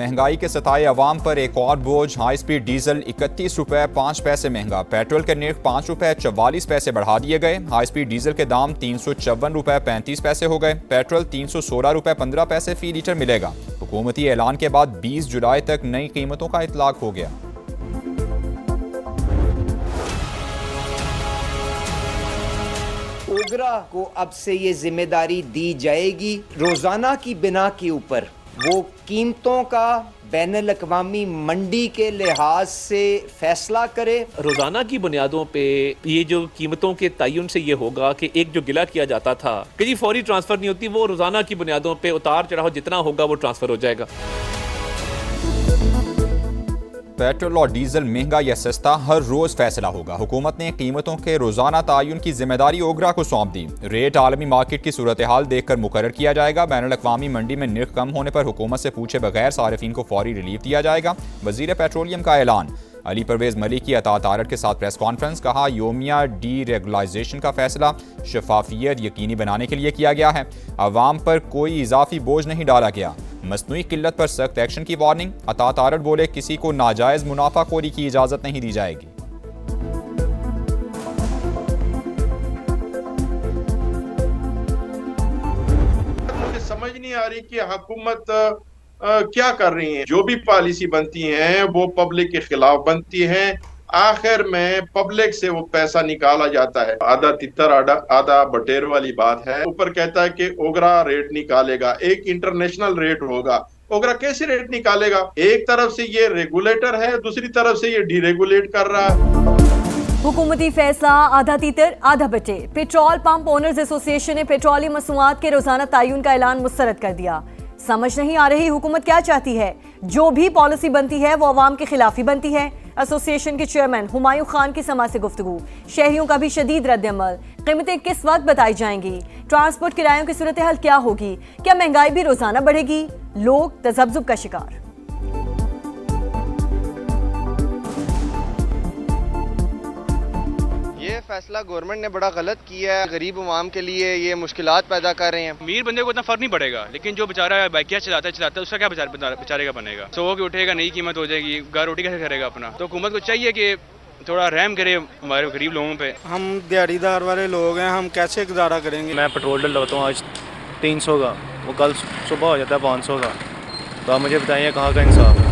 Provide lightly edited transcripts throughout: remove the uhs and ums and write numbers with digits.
महंगाई के सताए अवाम पर एक और बोझ। हाई स्पीड डीजल 31 रुपए 5 पैसे महंगा। पेट्रोल के निर्ख 5 रुपए 44 पैसे बढ़ा दिए गए। हाई स्पीड डीजल के दाम 354 रुपए 35 पैसे हो गए। पेट्रोल 316 रुपए 15 पैसे फी लीटर मिलेगा। हुकूमती ऐलान के बाद 20 जुलाई तक नई कीमतों का इतलाक हो गया। ओगरा को अब से ये जिम्मेदारी दी जाएगी रोजाना की बिना के ऊपर वो कीमतों का बैनुल अक़वामी मंडी के लिहाज से फैसला करे। रोजाना की बुनियादों पे ये जो कीमतों के तयन से ये होगा कि एक जो गिला किया जाता था कि जी फौरी ट्रांसफर नहीं होती, वो रोजाना की बुनियादों पे उतार चढ़ाव जितना होगा वो ट्रांसफर हो जाएगा। पेट्रोल और डीजल महंगा या सस्ता हर रोज फैसला होगा। हुकूमत ने कीमतों के रोजाना तयन की जिम्मेदारी ओगरा को सौंप दी। रेट आलमी मार्केट की सूरत हाल देखकर मुकर्रर किया जाएगा। बैनुल अक़वामी मंडी में निर्ख कम होने पर हुकूमत से पूछे बगैर सारिफीन को फौरी रिलीफ दिया जाएगा। वजीर पेट्रोलियम का ऐलान। अली परवेज मलिक की अतात आरट के साथ प्रेस कॉन्फ्रेंस। कहा, योमिया डी रेगुलाइजेशन का फैसला शफाफियत यकीनी बनाने के लिए किया गया है। अवाम पर कोई इजाफी बोझ नहीं डाला गया। मसनूई किल्लत पर सख्त एक्शन की वार्निंग। अतात आरट बोले, किसी को नाजायज मुनाफाखोरी की इजाजत नहीं दी जाएगी। मुझे समझ नहीं आ रही कि हुकूमत क्या कर रही है। जो भी पॉलिसी बनती है वो पब्लिक के खिलाफ बनती है। आखिर में पब्लिक से वो पैसा निकाला जाता है। आधा तितर आधा बटेर वाली बात है। ऊपर कहता है कि ओगरा रेट निकालेगा, एक इंटरनेशनल रेट होगा। ओगरा कैसे रेट निकालेगा? एक तरफ से ये रेगुलेटर है, दूसरी तरफ से ये डीरेगुलेट कर रहा है। हुकूमती फैसला आधा तीतर आधा बटेर। पेट्रोल पंप ओनर्स एसोसिएशन ने पेट्रोलियम मसनूआत के रोजाना तयन का ऐलान मुस्तरद कर दिया। समझ नहीं आ रही हुकूमत क्या चाहती है। जो भी पॉलिसी बनती है वो अवाम के खिलाफ ही बनती है। एसोसिएशन के चेयरमैन हुमायूं खान की समा से गुफ्तगू। शहरियों का भी शदीद रद्द-ए-अमल। कीमतें किस वक्त बताई जाएंगी? ट्रांसपोर्ट किरायों की सूरत हाल क्या होगी? क्या महंगाई भी रोजाना बढ़ेगी? लोग तज़ब्ज़ुब का शिकार। ये फैसला गवर्नमेंट ने बड़ा गलत किया है। गरीब अवाम के लिए ये मुश्किलात पैदा कर रहे हैं। अमीर बंदे को इतना फर्क नहीं पड़ेगा, लेकिन जो बेचारा बाइकिया चलाता है उसका क्या बेचारे का बनेगा? सो के उठेगा, नई कीमत हो जाएगी, घर रोटी कैसे करेगा अपना? तो हुकूमत को चाहिए कि थोड़ा रहम करे हमारे गरीब लोगों पे। हम दिहाड़ीदार वाले लोग हैं, हम कैसे गुजारा करेंगे? मैं पेट्रोल डलवाता हूँ आज 300 का, वो कल सुबह हो जाता है 500 का। तो आप मुझे बताइए कहाँ का इंसाफ है?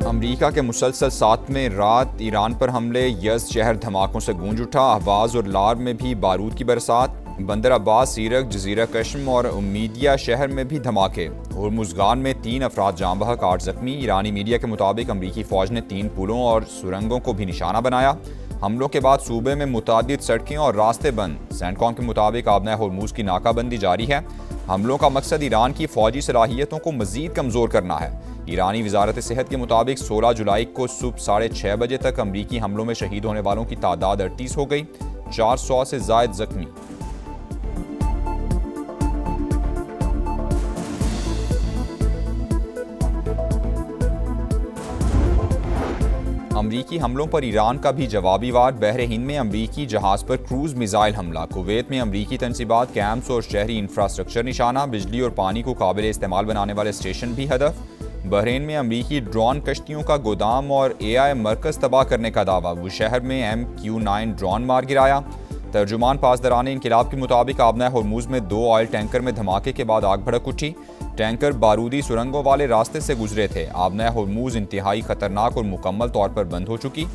अमरीका के मुसलसल 7वें रात ईरान पर हमले। यज़ शहर धमाकों से गूंज उठा। अहवाज और लार में भी बारूद की बरसात। बंदर अब्बास, सीरक, जजीरा कश्म और उम्मीदिया शहर में भी धमाके। होर्मुज़गान में 3 अफराद जाँ बहक, 8 जख्मी। ईरानी मीडिया के मुताबिक अमरीकी फ़ौज ने 3 पुलों और सुरंगों को भी निशाना बनाया। हमलों के बाद सूबे में मुतादिद सड़कें और रास्ते बंद। सेंटकॉम के मुताबिक आबना होर्मुज़ की नाकाबंदी जारी है। हमलों का मकसद ईरान की फ़ौजी सलाहियतों को मज़ीद कमज़ोर करना है। ईरानी वजारत सेहत के मुताबिक 16 जुलाई को सुबह 6:30 बजे तक अमरीकी हमलों में शहीद होने वालों की तादाद 38 हो गई। 400 से ज़ायद जख्मी। अमरीकी हमलों पर ईरान का भी जवाबी वार। बहरे हिंद में अमरीकी जहाज पर क्रूज मिसाइल हमला। कुवैत में अमरीकी तनसीबात, कैंप्स और शहरी इंफ्रास्ट्रक्चर निशाना। बिजली और पानी को काबिल इस्तेमाल बनाने वाले स्टेशन भी हदफ। बहरीन में अमरीकी ड्रोन कश्तियों का गोदाम और AI मरकज़ तबाह करने का दावा। वो शहर में MQ-9 ड्रोन मार गिराया। तर्जुमान पासदारान इनकिलाब के मुताबिक आबना होर्मुज़ में 2 ऑयल टैंकर में धमाके के बाद आग भड़क उठी। टैंकर बारूदी सुरंगों वाले रास्ते से गुजरे थे। आबना होर्मुज़ इंतहाई खतरनाक और मुकम्मल तौर पर बंद हो चुकी।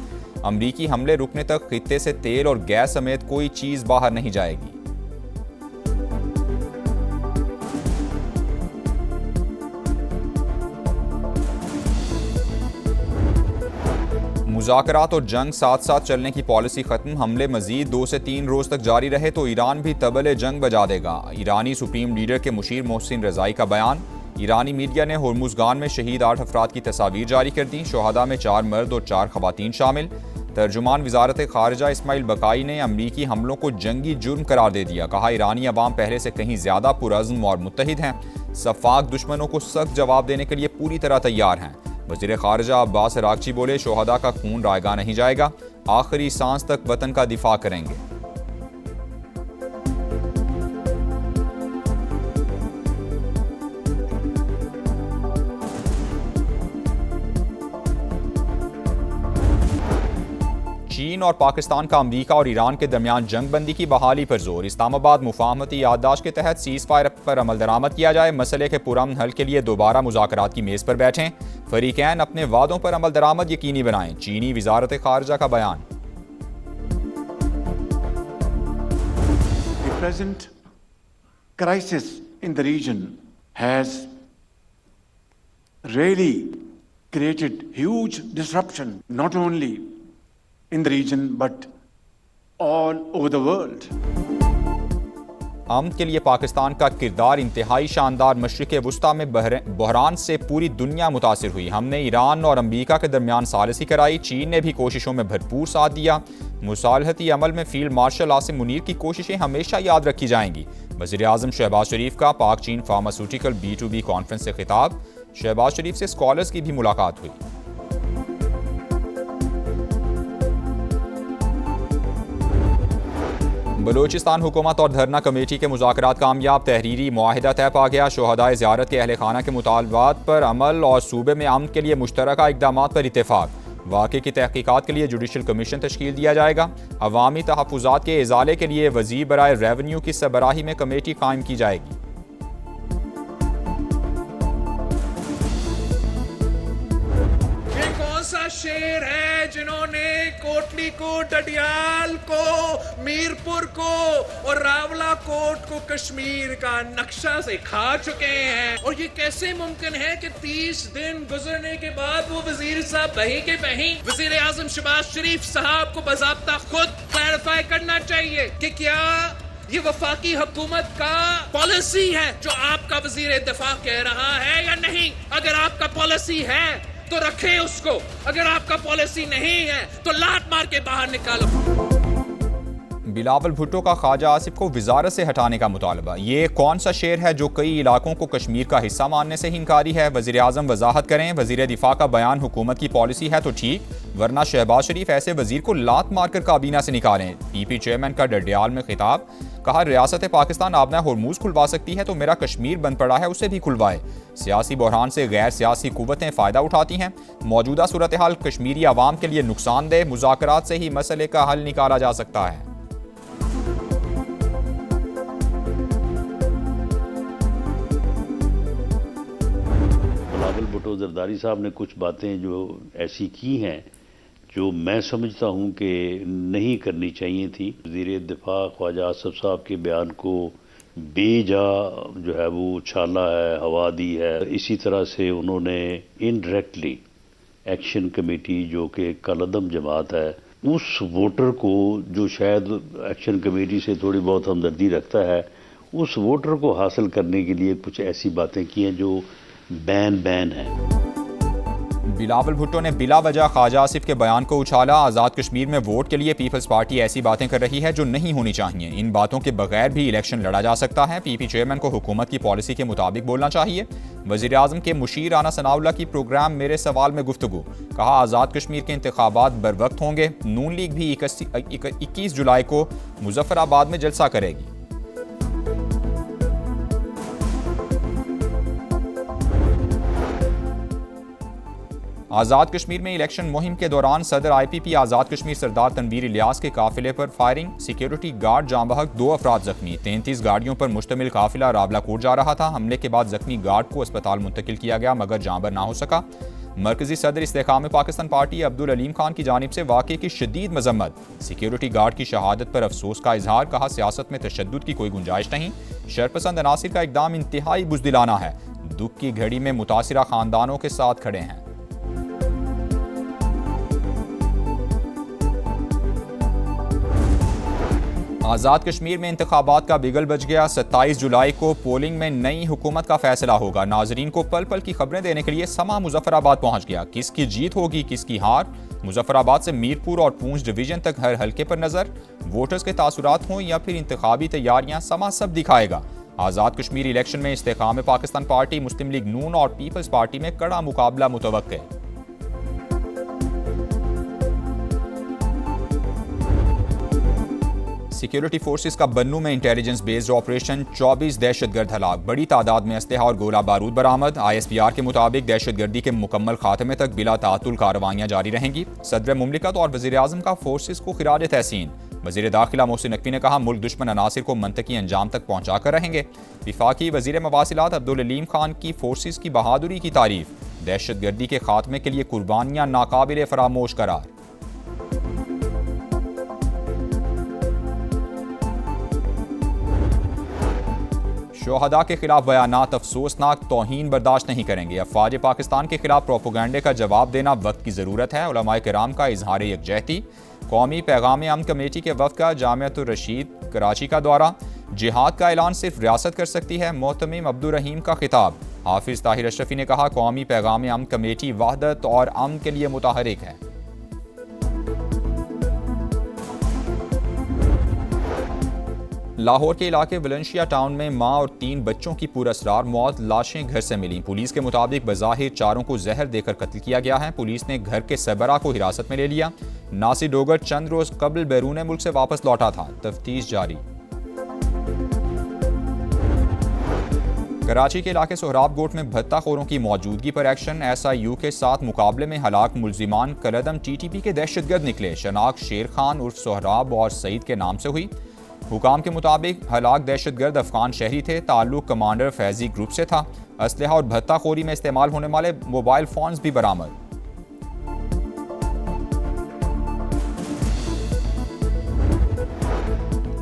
अमरीकी हमले रुकने तक खित्ते से तेल और गैस समेत कोई चीज़ बाहर नहीं जाएगी। मुज़ाकरात और जंग साथ साथ चलने की पॉलिसी खत्म। हमले मजीद 2 से 3 रोज तक जारी रहे तो ईरान भी तबले जंग बजा देगा। ईरानी सुप्रीम लीडर के मुशीर मोहसिन रज़ाई का बयान। ईरानी मीडिया ने होर्मुज़गान में शहीद 8 अफराद की तस्वीर जारी कर दी। शुहदा में 4 मर्द और 4 खवातीन शामिल। तर्जुमान वजारत खारजा इस्माइल बकाई ने अमरीकी हमलों को जंगी जुर्म करार दे दिया। कहा, ईरानी अवाम पहले से कहीं ज्यादा पुरअज़्म और मुत्तहिद हैं। सफ़ाक दुश्मनों को सख्त जवाब देने के लिए पूरी तरह तैयार हैं। वज़ीर ख़ारिजा अब्बास अराग़ची बोले, शुहदा का खून रायगा नहीं जाएगा, आखिरी सांस तक वतन का दिफा करेंगे। चीन और पाकिस्तान का अमरीका और ईरान के दरमियान जंग बंदी की बहाली पर जोर। इस्लामाबाद मुफाहमती याददाश्त के तहत सीज़ फायर पर अमल दरामद किया जाए। मसले के पुरअमन हल के लिए दोबारा मुज़ाकरात की मेज़ पर बैठें। फरीकैन अपने वादों पर अमल दरामद यकीनी बनाएं। चीनी वज़ारत ख़ारिजा का बयान। The present crisis in the region has really created huge disruption, not only in the region but all over the world. अमन के लिए पाकिस्तान का किरदार इंतहाई शानदार। मशरिक़ वुस्ता में बहरान से पूरी दुनिया मुतासिर हुई। हमने ईरान और अमरीका के दरमियान सालिसी कराई। चीन ने भी कोशिशों में भरपूर साथ दिया। मुसालहती अमल में फील्ड मार्शल आसिम मुनीर की कोशिशें हमेशा याद रखी जाएंगी। वज़ीर आज़म शहबाज शरीफ का पाक चीन फार्मास्यूटिकल B2B कॉन्फ्रेंस से खिताब। शहबाज शरीफ से स्कॉलर्स की भी मुलाकात हुई। बलूचिस्तान हुकूमत और धरना कमेटी के मुज़ाकरात कामयाब। तहरीरी मुआहिदा तय पा गया। शोहदाए ज़ियारत के अहल खाना के मुतालबात पर अमल और सूबे में अमन के लिए मुश्तरका इक़दामात पर इत्तेफाक। वाक़े की तहक़ीक़ात के लिए जुडिशल कमीशन तश्कील दिया जाएगा। अवामी तहफ़्फ़ुज़ात के इज़ाले के लिए वज़ीर बराए रेवेन्यू की सरबराही में कमेटी कायम की जाएगी। शेर है जिन्होंने कोटली को, डडियाल को, मीरपुर को और रावला कोट को कश्मीर का नक्शा से खा चुके हैं। और ये कैसे मुमकिन है कि 30 दिन गुजरने के बाद वो वजीर साहब बही के बही वजीर आजम शहबाज शरीफ साहब को बाज़ाब्ता खुद क्लैरिफाई करना चाहिए कि क्या ये वफाकी हुकूमत का पॉलिसी है जो आपका वजीर दिफा कह रहा है या नहीं। अगर आपका पॉलिसी है तो रखें उसको, अगर आपका पॉलिसी नहीं है तो लात मार के बाहर निकालो। बिलावल भुट्टो का ख्वाजा आसिफ को वजारत से हटाने का मुतालबा। ये कौन सा शेर है जो कई इलाकों को कश्मीर का हिस्सा मानने से ही इंकारी है। वज़ीर आज़म वजाहत करें। वज़ीर दिफा का बयान हुकूमत की पॉलिसी है तो ठीक, वरना शहबाज शरीफ ऐसे वजीर को लात मारकर काबीना से निकालें। PP चेयरमैन का डडियाल में खिताब। कहा, रियासत पाकिस्तान आबना हरमूज खुलवा सकती है तो मेरा कश्मीर बंद पड़ा है उसे भी खुलवाए। सियासी बहरान से गैर सियासी कुव्वतें फ़ायदा उठाती हैं। मौजूदा सूरत हाल कश्मीरी आवाम के लिए नुकसानदेह। मुज़ाकरात से ही मसले का हल निकाला जा सकता है। बिलावल भुट्टो जरदारी साहब ने कुछ बातें जो ऐसी की हैं जो मैं समझता हूं कि नहीं करनी चाहिए थी। वज़ीर दिफा ख्वाजा आसिफ साहब के बयान को बेजा जो है वो उछाला है, हवा दी है। इसी तरह से उन्होंने इनडायरेक्टली एक्शन कमेटी जो कि कलअदम जमात है उस वोटर को जो शायद एक्शन कमेटी से थोड़ी बहुत हमदर्दी रखता है उस वोटर को हासिल करने के लिए कुछ ऐसी बातें की हैं जो बैन है। बिलावल भुट्टो ने बिला वजह ख्वाजा आसिफ के बयान को उछाला। आज़ाद कश्मीर में वोट के लिए पीपल्स पार्टी ऐसी बातें कर रही है जो नहीं होनी चाहिए। इन बातों के बगैर भी इलेक्शन लड़ा जा सकता है। PP चेयरमैन को हुकूमत की पॉलिसी के मुताबिक बोलना चाहिए। वज़ीर आज़म के मुशीर राना सनाउल्लाह की प्रोग्राम मेरे सवाल में गुफ्तगू। कहा, आज़ाद कश्मीर के इंतखाबात बर वक्त होंगे। नून लीग भी 21 जुलाई को मुजफ्फराबाद में जलसा करेगी। आज़ाद कश्मीर में इलेक्शन मुहिम के दौरान सदर IPP आज़ाद कश्मीर सरदार तनवीर इलियास के काफिले पर फायरिंग। सिक्योरिटी गार्ड जाँ बहक, 2 अफराद जख्मी। 33 गाड़ियों पर मुश्तमिल काफिला रावलाकोट जा रहा था। हमले के बाद जख्मी गार्ड को अस्पताल मुंतकिल किया गया मगर जाँबर ना हो सका। मरकजी सदर इस्तेकाम पाकिस्तान पार्टी अब्दुल अलीम खान की जानिब से वाक़े की शदीद मजम्मत। सिक्योरिटी गार्ड की शहादत पर अफसोस का इजहार। कहा, सियासत में तशद्दुद की कोई गुंजाइश नहीं। शरपसंद अनासिर का इकदाम इंतहाई बुज़दिलाना है। दुख की घड़ी में मुतासिरा खानदानों के साथ खड़े हैं। आज़ाद कश्मीर में इंतखाबात का बिगल बज गया। 27 जुलाई को पोलिंग में नई हुकूमत का फैसला होगा। नाजरीन को पल पल की खबरें देने के लिए समा मुजफ्फराबाद पहुंच गया। किसकी जीत होगी किसकी हार। मुजफ्फराबाद से मीरपुर और पूंछ डिवीजन तक हर हल्के पर नजर। वोटर्स के तासुरात हों या फिर इंतखाबी तैयारियां, समा सब दिखाएगा। आज़ाद कश्मीर इलेक्शन में इस्तेकाम पाकिस्तान पार्टी, मुस्लिम लीग नून और पीपल्स पार्टी में कड़ा मुकाबला मुतवक्के। सिक्योरिटी फोर्सेस का बन्नू में इंटेलिजेंस बेस्ड ऑपरेशन, 24 दहशतगर्द हलाक, बड़ी तादाद में असलहा और गोला बारूद बरामद। ISPR के मुताबिक दहशतगर्दी के मुकम्मल खात्मे तक बिला तातुल कार्रवाइयाँ जारी रहेंगी। सदर मुमलिकत और वज़ीर आज़म का फोर्सेस को खिराज तहसीन। वज़ीर दाखिला मोहसिन नकवी ने कहा, मुल्क दुश्मन अनासिर को मंतकी अंजाम तक पहुँचा कर रहेंगे। वफाकी वज़ीर मवासिलात अब्दुल अलीम खान की फोर्सेस की बहादुरी की तारीफ, दहशतगर्दी के खात्मे के लिए कुर्बानियाँ नाकाबिल फरामोश करार। शोहदा के खिलाफ बयानात अफसोसनाक, तौहीन बर्दाश्त नहीं करेंगे। अफवाज पाकिस्तान के खिलाफ प्रोपोगंडे का जवाब देना वक्त की ज़रूरत है। उलमाए किराम का इजहार यकजहती। कौमी पैगाम अमन कमेटी के वफ़द का जामिअतुर रशीद कराची का दौरा। जिहाद का ऐलान सिर्फ रियासत कर सकती है, मोहतमिम अब्दुल रहीम का खिताब। हाफिज ताहिर अशरफी ने कहा, कौमी पैगाम अमन कमेटी वहदत और अमन के लिए मुतहरिक है। लाहौर के इलाके वलेंशिया टाउन में मां और 3 बच्चों की पुरअसरार मौत, लाशें घर से मिली। पुलिस के मुताबिक बज़ाहिर चारों को जहर देकर कत्ल किया गया है। पुलिस ने घर के सरबरा को हिरासत में ले लिया। नासिर डोगर चंद रोज कबल बैरून मुल्क से वापस लौटा था, तफ्तीश जारी। कराची के इलाके सोहराब गोट में भत्ताखोरों की मौजूदगी पर एक्शन। SIU के साथ मुकाबले में हलाक मुलजिमान कलदम TTP के दहशतगर्द निकले। शनाख्त शेर खान उर्फ सोहराब और सईद के नाम से हुई। हुकाम के मुताबिक हलाक दहशतगर्द अफगान शहरी थे। ताल्लुक कमांडर फैजी ग्रुप से था। असलहा और भत्ताखोरी में इस्तेमाल होने वाले मोबाइल फोन्स भी बरामद।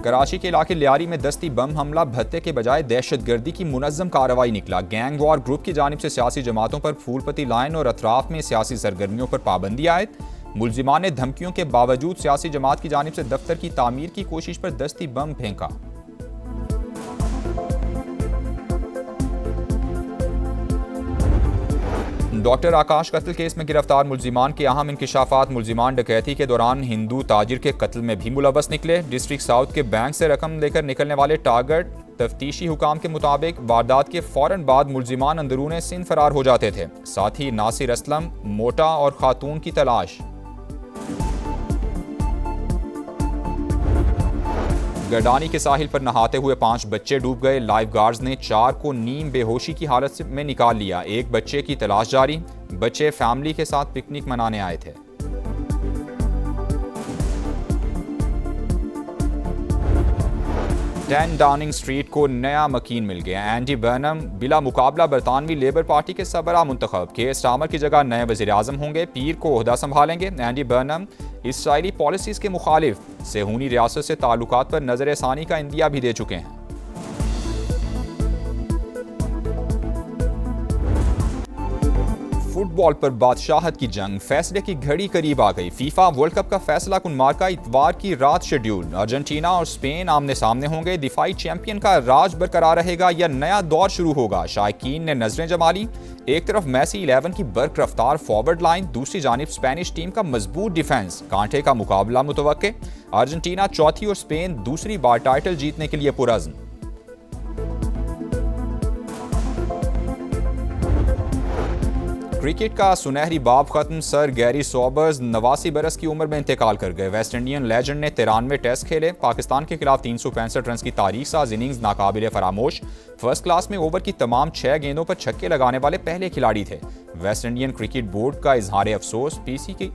कराची के इलाके लियारी में दस्ती बम हमला भत्ते के बजाय दहशतगर्दी की मुनज़्ज़म कार्रवाई निकला। गैंग वॉर ग्रुप की जानिब से सियासी जमातों पर फूलपति लाइन और अतराफ में सियासी सरगर्मियों पर पाबंदी आयद। मुलजिमान ने धमकियों के बावजूद सियासी जमात की जानिब से दफ्तर की तामीर की कोशिश पर दस्ती बम फेंका। डॉक्टर आकाश कत्ल केस में गिरफ्तार मुलजिमान के अहम इंकिशाफात। मुलजिमान डकैती के दौरान हिंदू ताजिर के कत्ल में भी मुलव्वस निकले। डिस्ट्रिक्ट साउथ के बैंक से रकम लेकर निकलने वाले टारगेट। तफ्तीशी हुकाम के मुताबिक वारदात के फौरन बाद मुलजिमान अंदरूने सिंध फरार हो जाते थे। साथ ही नासिर असलम, मोटा और खातून की तलाश। गरडानी के साहिल पर नहाते हुए 5 बच्चे डूब गए। लाइफ गार्ड्स ने 4 को नीम बेहोशी की हालत में निकाल लिया। एक बच्चे की तलाश जारी। बच्चे फैमिली के साथ पिकनिक मनाने आए थे। 10 डाउनिंग स्ट्रीट को नया मकीन मिल गया। एंडी बर्नम बिला मुकाबला बरतानवी लेबर पार्टी के सरबराह मुंतखब। केयर स्टार्मर की जगह नए वज़ीर आज़म होंगे। पीर को ओहदा संभालेंगे। एंडी बर्नम इसराइली पॉलिसीज़ के मुखालिफ सेहूनी रियासत से ताल्लुकात पर नज़र-ए-सानी का इंदिया भी दे चुके हैं। फुटबॉल पर बादशाहत की जंग, फैसले की घड़ी करीब आ गई। फीफा वर्ल्ड कप का फैसला कुन मार्का इतवार की रात शेड्यूल। अर्जेंटीना और स्पेन आमने सामने होंगे। दिफाई चैंपियन का राज बरकरार रहेगा या नया दौर शुरू होगा? शायकीन ने नजरें जमा ली। एक तरफ मैसी 11 की बर्क रफ्तार फॉरवर्ड लाइन, दूसरी जानिब स्पेनिश टीम का मजबूत डिफेंस। कांटे का मुकाबला मुतवक्के। अर्जेंटीना चौथी और स्पेन दूसरी बार टाइटल जीतने के लिए पुरअज़्म। क्रिकेट का सुनहरी बाब खत्म। सर गैरी सॉबर्स 89 बरस की उम्र में इंतकाल कर गए। वेस्ट इंडियन लेजेंड ने 93 टेस्ट खेले। पाकिस्तान के खिलाफ 365 रन की तारीख साज इनिंग्स नाकाबिले फरामोश। फर्स्ट क्लास में ओवर की तमाम 6 गेंदों पर छक्के लगाने वाले पहले खिलाड़ी थे। वेस्ट इंडियन क्रिकेट बोर्ड का इजहार अफसोस।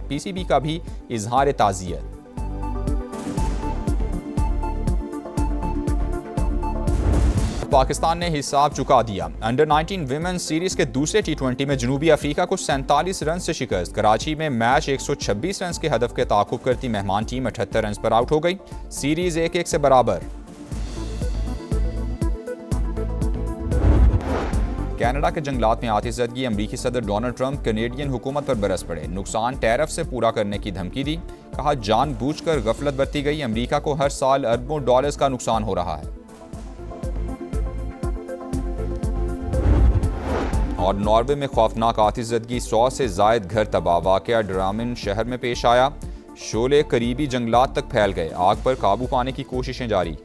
PCB का भी इजहार ताज़ियत। पाकिस्तान ने हिसाब चुका दिया। अंडर 19 विमेंस सीरीज के दूसरे T20 में जनूबी अफ्रीका को 47 रन से शिकस्त। कराची में मैच 126 रन के हदफ के ताक़ुब करती मेहमान टीम 78 रन पर आउट हो गई। सीरीज 1-1 से बराबर। कनाडा के जंगलात में आतिशज़दगी। अमरीकी सदर डोनाल्ड ट्रंप कनेडियन हुकूमत पर बरस पड़े। नुकसान टैरिफ से पूरा करने की धमकी दी। कहा, जानबूझकर गफलत बरती गई। अमरीका को हर साल अरबों डॉलर्स का नुकसान हो रहा है। और नॉर्वे में खौफनाक आतिशज़दगी, 100 से ज़ायद घर तबाह। वाक़या ड्रामिन शहर में पेश आया। शोले करीबी जंगलात तक फैल गए। आग पर काबू पाने की कोशिशें जारी।